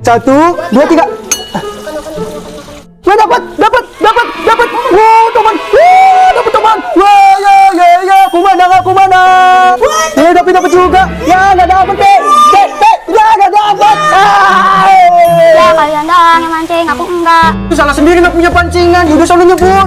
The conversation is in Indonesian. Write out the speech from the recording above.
1, 2, 3. Wah, dapat. Wow, teman. Dapat teman. Wah, ya. Aku mana? Ya, tapi dapat juga. Ya, nggak dapat deh. Ya, nggak dapat. Ya kalian doang yang mancing, aku enggak. Salah sendiri nggak punya pancingan. Yaudah, sono nyebur.